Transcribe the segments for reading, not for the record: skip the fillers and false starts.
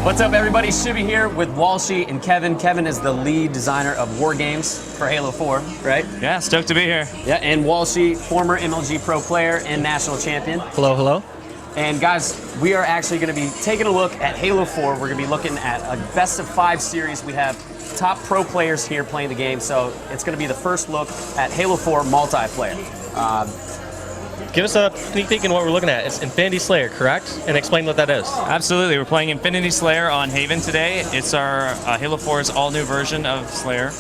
What's up, everybody? Shibby here with Walshy and Kevin. Kevin is the lead designer of War Games for Halo 4, right? Yeah, stoked to be here. Yeah, and Walshy, former MLG pro player and national champion. Hello, hello. And guys, we are actually going to be taking a look at Halo 4. We're going to be looking at a best of 5 series. We have top pro players here playing the game, so it's going to be the first look at Halo 4 multiplayer. Give us a sneak peek in what we're looking at. It's Infinity Slayer, correct? And explain what that is. Absolutely. We're playing Infinity Slayer on Haven today. It's our Halo 4's all-new version of Slayer.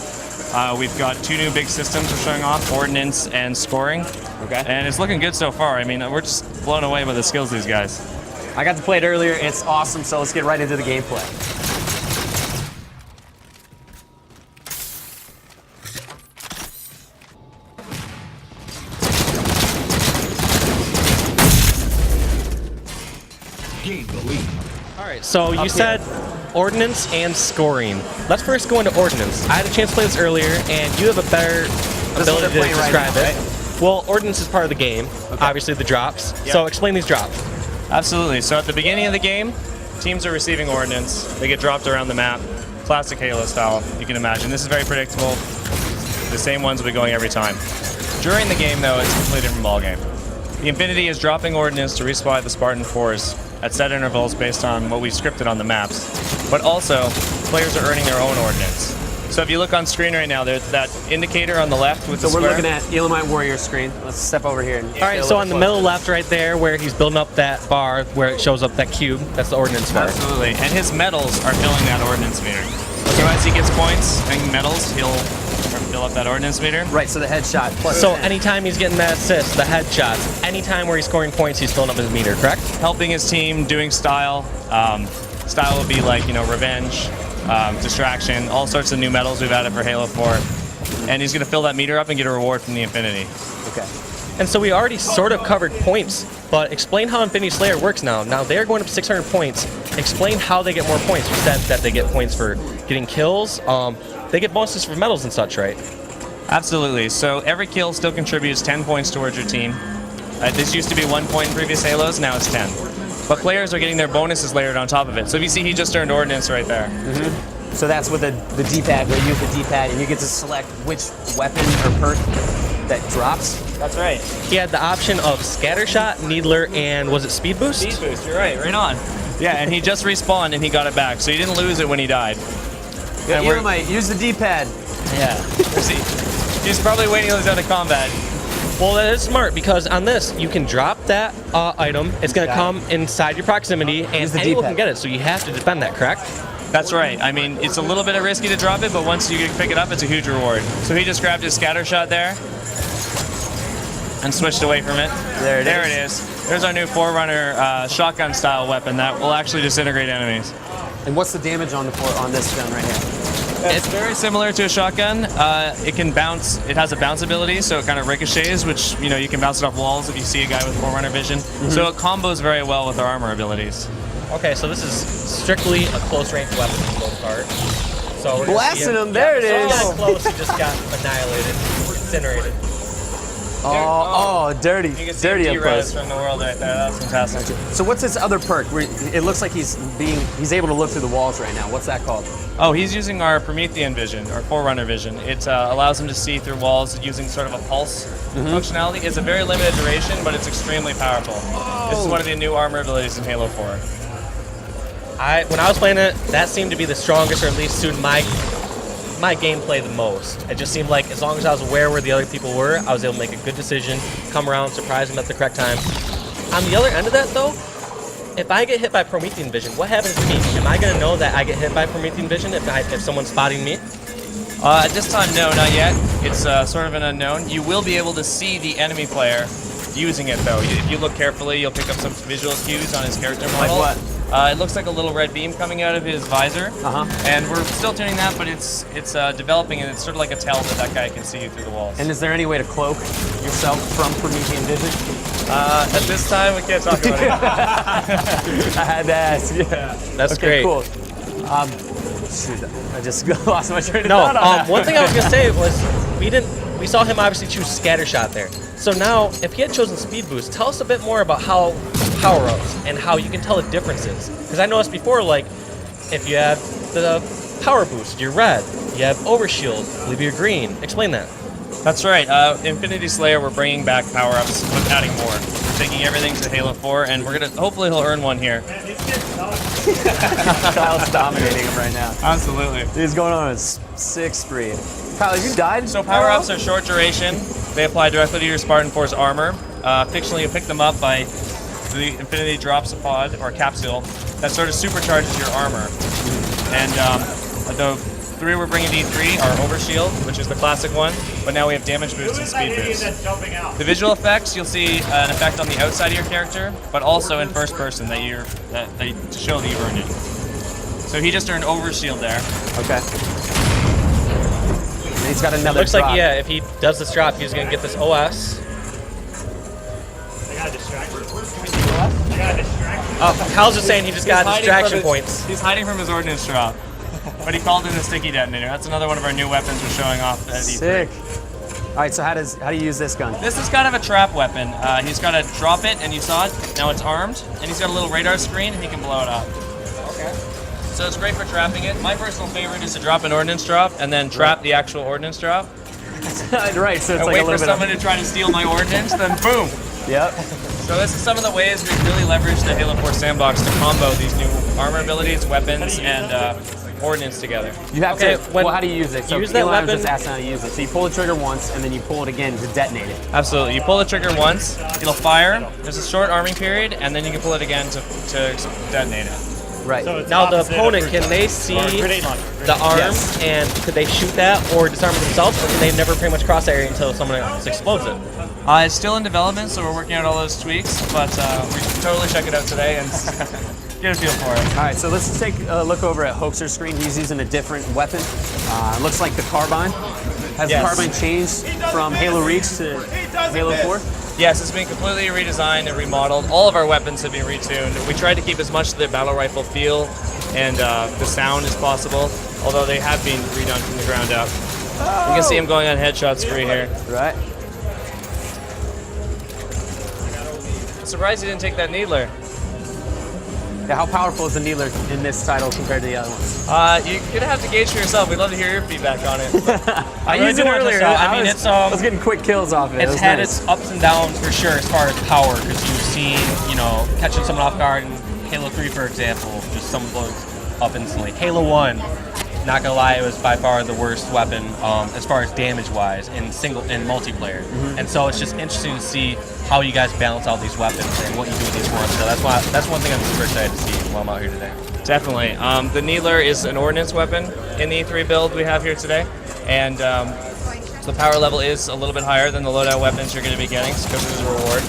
We've got 2 new big systems we're showing off, Ordnance and Scoring. Okay. And it's looking good so far. I mean, we're just blown away by the skills of these guys. I got to play it earlier. It's awesome, so let's get right into the gameplay. Alright, so you said Ordnance and Scoring. Let's first go into Ordnance. I had a chance to play this earlier, and you have a better ability to describe it. Right? Well, Ordnance is part of the game, obviously the drops. Yep. So explain these drops. Absolutely. So at the beginning of the game, teams are receiving Ordnance. They get dropped around the map, classic Halo style, you can imagine. This is very predictable. The same ones will be going every time. During the game, though, it's a completely different ballgame. The Infinity is dropping Ordnance to resupply the Spartan 4s at set intervals based on what we've scripted on the maps. But also, players are earning their own Ordnance. So if you look on screen right now, there's that indicator on the left with the square. So we're looking at Elamite Warrior screen. Let's step over here. All right, so on the middle left right there, where he's building up that bar, where it shows up that cube, that's the Ordnance bar. Absolutely, and his medals are filling that Ordnance meter. So as he gets points and medals, he'll fill up that Ordnance meter. Right, so the headshot plus. So anytime he's getting that assist, the headshots, anytime where he's scoring points, he's filling up his meter, correct? Helping his team, doing style. Style would be like, revenge, distraction, all sorts of new medals we've added for Halo 4. And he's going to fill that meter up and get a reward from the Infinity. Okay. And so we already sort of covered points, but explain how Infinity Slayer works now. Now they're going up to 600 points. Explain how they get more points. You said that they get points for getting kills. They get bonuses for medals and such, right? Absolutely. So every kill still contributes 10 points towards your team. This used to be 1 point in previous Halos, now it's 10. But players are getting their bonuses layered on top of it. So if you see, he just earned Ordnance right there. Mm-hmm. So that's with the D-pad, where you use the D-pad and you get to select which weapon or perk that drops. That's right. He had the option of Scattershot, Needler, and was it Speed Boost? Speed Boost, you're right on. Yeah, and he just respawned and he got it back, so he didn't lose it when he died. Yeah, Elamite, use the D-pad. Yeah. He's probably waiting until he's out of combat. Well, that is smart, because on this, you can drop that item. It's going to come inside your proximity, and anyone can get it, so you have to defend that, correct? That's right. I mean, it's a little bit risky to drop it, but once you pick it up, it's a huge reward. So he just grabbed his scatter shot there and switched away from it. There it is. There's our new Forerunner shotgun-style weapon that will actually disintegrate enemies. And what's the damage on this gun right here? It's very similar to a shotgun. It can bounce. It has a bounce ability, so it kind of ricochets, which you can bounce it off walls if you see a guy with Forerunner vision. Mm-hmm. So it combos very well with our armor abilities. Okay, so this is strictly a close-range weapon for the most part. So we're blasting him. There it is. So close, he just got annihilated, incinerated. Oh, dirty. You can see dirty up close. from the world right there. That's fantastic. So what's his other perk? It looks like he's able to look through the walls right now. What's that called? Oh, he's using our Promethean vision, or Forerunner vision. It allows him to see through walls using sort of a pulse functionality. It's a very limited duration, but it's extremely powerful. Oh. This is one of the new armor abilities in Halo 4. When I was playing it, that seemed to be the strongest, or at least suited my gameplay the most. It just seemed like as long as I was aware where the other people were, I was able to make a good decision, come around, surprise them at the correct time. On the other end of that, though, if I get hit by Promethean vision, what happens to me? Am I going to know that I get hit by Promethean vision if someone's spotting me? At this time, no, not yet. It's sort of an unknown. You will be able to see the enemy player using it, though. If you look carefully, you'll pick up some visual cues on his character model. Like what? It looks like a little red beam coming out of his visor, and we're still tuning that, but it's developing, and it's sort of like a tell that guy can see you through the walls. And is there any way to cloak yourself from Promethean vision? At this time, we can't talk about it. I had to ask. Yeah, that's great. Cool. Shoot, I just lost my train of thought on that. One thing I was gonna say was we saw him obviously choose Scattershot there. So now, if he had chosen Speed Boost, tell us a bit more about how power-ups and how you can tell the differences. Because I noticed before, like, if you have the power boost, you're red. You have overshield, I believe you're green. Explain that. That's right. Infinity Slayer, we're bringing back power-ups, but adding more. We're taking everything to Halo 4, and we're gonna hopefully he'll earn one here. Kyle's dominating him right now. Absolutely. He's going on a sick spree. Kyle, have you died? So power-ups are short duration. They apply directly to your Spartan Force armor. Fictionally, you pick them up by the Infinity drops a pod or capsule that sort of supercharges your armor. And the 3 we're bringing to E3 are Overshield, which is the classic one, but now we have damage boost and speed boost. The visual effects, you'll see an effect on the outside of your character, but also in first person to show that you've earned it. So he just earned Overshield there. Okay. And he's got another Looks drop. like, yeah, if he does this drop, he's going to get this OS. I got a distraction. Oh, Kyle's just saying he just got hiding distraction from his- points. He's hiding from his ordnance drop. But he called in a sticky detonator. That's another one of our new weapons we're showing off at E3. Sick. All right, so how do you use this gun? This is kind of a trap weapon. He's got to drop it, and you saw it. Now it's armed, and he's got a little radar screen, and he can blow it up. Okay. So it's great for trapping it. My personal favorite is to drop an ordnance drop, and then trap the actual ordnance drop. Right, so it's And like wait a for little bit someone to try to steal my ordnance, then boom. Yep. So this is some of the ways we really leverage the Halo 4 sandbox to combo these new armor abilities, weapons, and ordnance together. You have Okay, to. when Well, how do you use it? So use that Eli was weapon- just asking how to use it. So you pull the trigger once, and then you pull it again to detonate it. Absolutely. You pull the trigger once, it'll fire. There's a short arming period, and then you can pull it again to detonate it. Right. So it's Now the opposite of opponent, can they see grenade launcher. the arm Yes. and could they shoot that or disarm it themselves, or can they never pretty much cross that area until someone else explodes it? It's still in development, so we're working out all those tweaks, but we can totally check it out today and get a feel for it. All right, so let's take a look over at Hoaxer's screen. He's using a different weapon. Looks like the carbine. Has Yes. the carbine changed from Halo Reach to Halo 4? Yes, it's been completely redesigned and remodeled. All of our weapons have been retuned. We tried to keep as much of the battle rifle feel and the sound as possible, although they have been redone from the ground up. You can see him going on headshot spree here. Right. Surprised he didn't take that needler. Yeah, how powerful is the Needler in this title compared to the other ones? You're gonna have to gauge for yourself. We'd love to hear your feedback on it. I really used it did want to earlier. test it out. I mean, I was getting quick kills off it. It It's was had nice. its ups and downs for sure as far as power, because you've seen, catching someone off guard in Halo 3, for example, just someone blows up instantly. Halo 1, not gonna lie, it was by far the worst weapon as far as damage-wise in multiplayer. And so it's just interesting to see how you guys balance out these weapons and what you do with each one. So that's one thing I'm super excited to see while I'm out here today. Definitely. The Needler is an ordnance weapon in the E3 build we have here today, and so the power level is a little bit higher than the loadout weapons you're going to be getting because of the reward.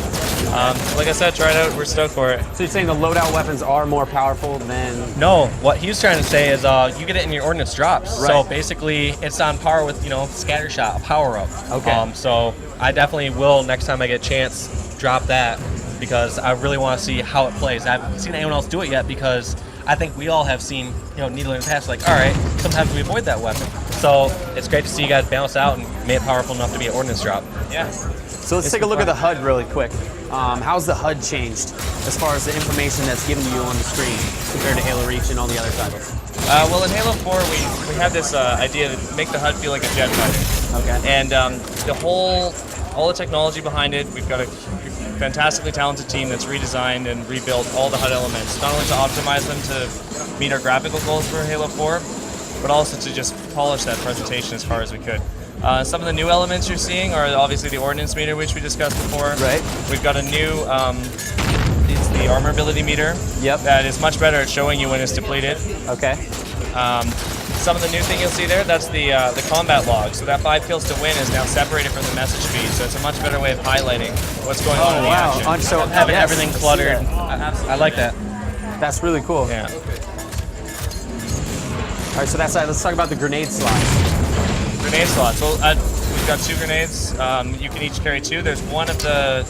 Like I said, try it out. We're stoked for it. So you're saying the loadout weapons are more powerful than... No, what he was trying to say is you get it in your ordnance drops. So Right. basically, it's on par with, scatter shot, a power up. Okay. So I definitely will, next time I get a chance, drop that because I really want to see how it plays. I haven't seen anyone else do it yet because I think we all have seen, Needler in the past, like, all right, sometimes we avoid that weapon. So it's great to see you guys balance out and make it powerful enough to be an ordnance drop. Yeah. So let's take a look at the HUD really quick. How's the HUD changed as far as the information that's given to you on the screen compared to Halo Reach and all the other titles? Well, in Halo 4, we have this idea to make the HUD feel like a jet fighter. Okay. And all the technology behind it, we've got a fantastically talented team that's redesigned and rebuilt all the HUD elements, not only to optimize them to meet our graphical goals for Halo 4, but also to just polish that presentation as far as we could. Some of the new elements you're seeing are obviously the ordnance meter, which we discussed before. Right. We've got a new, it's the armor ability meter. Yep. That is much better at showing you when it's depleted. Okay. Some of the new thing you'll see there, that's the combat log. So that 5 kills to win is now separated from the message feed. So it's a much better way of highlighting what's going on in the action. So Having yes, everything I see cluttered. that. I like that. That's really cool. Yeah. All right, so that's let's talk about the grenade slots. Grenade slots. Well, we've got 2 grenades. You can each carry 2. There's one of the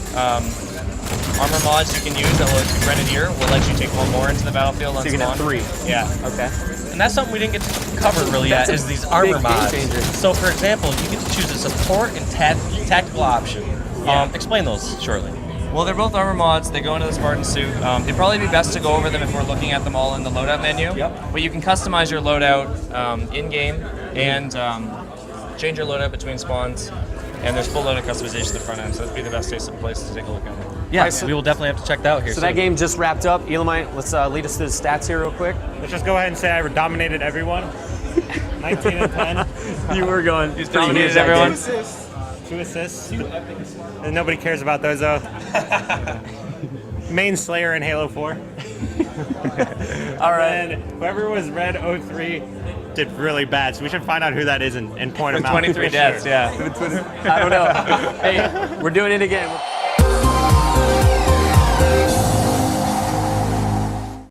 armor mods you can use that will Grenadier will let you take 1 more into the battlefield on So you can have spawn. 3. Yeah. Okay. And that's something we didn't get to cover really That's yet, a is these big armor game mods. changer. So for example, you get to choose a support and tactical option. Yeah. Explain those shortly. Well, they're both armor mods. They go into the Spartan suit. It'd probably be best to go over them if we're looking at them all in the loadout menu. Yep. But you can customize your loadout in-game and change your loadout between spawns. And there's full loadout customization at the front end, so that'd be the best place to take a look at it. Yeah, Right, so- we will definitely have to check that out here So soon. that game just wrapped up. Elamite, let's lead us through the stats here real quick. Let's just go ahead and say I dominated everyone. 19 and 10. You were going. He's dominated everyone. 2 assists. And nobody cares about those though. Main Slayer in Halo 4. All right. And whoever was Red 03 did really bad, so we should find out who that is and point With him out. 23 deaths, yeah. I don't know. Hey, we're doing it again.